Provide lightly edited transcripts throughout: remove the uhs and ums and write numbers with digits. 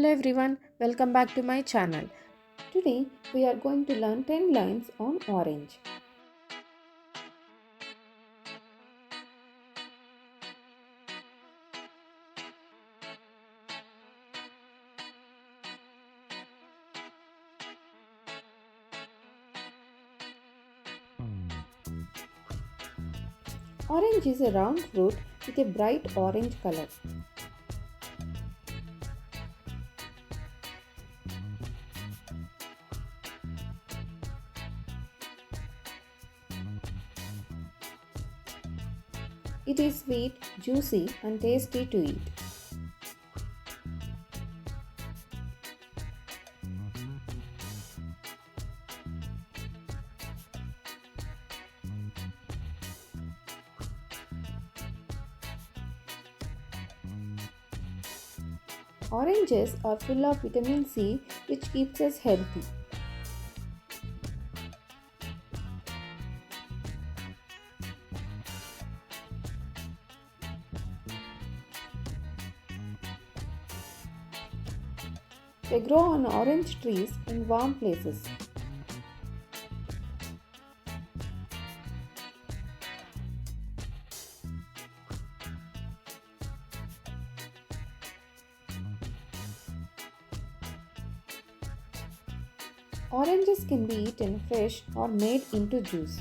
Hello everyone, welcome back to my channel. Today we are going to learn 10 lines on orange. Orange is a round fruit with a bright orange color. It is sweet, juicy and tasty to eat. Oranges are full of vitamin C which keeps us healthy. They grow on orange trees in warm places. Oranges can be eaten fresh or made into juice.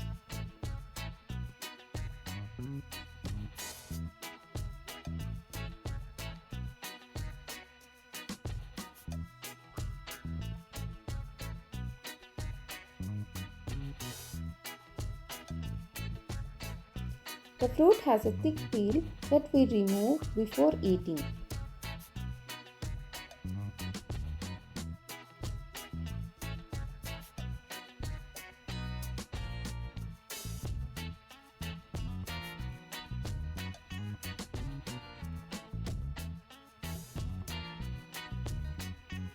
The fruit has a thick peel that we remove before eating.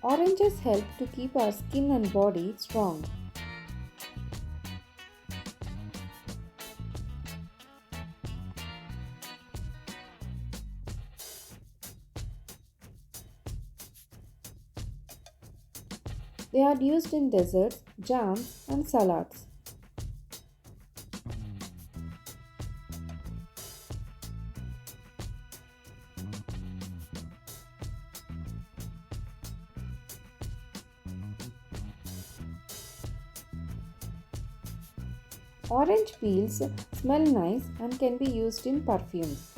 Oranges help to keep our skin and body strong. They are used in desserts, jams, and salads. Orange peels smell nice and can be used in perfumes.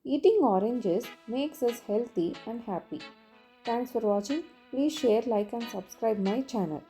Eating oranges makes us healthy and happy. Thanks for watching. Please share, like and subscribe my channel.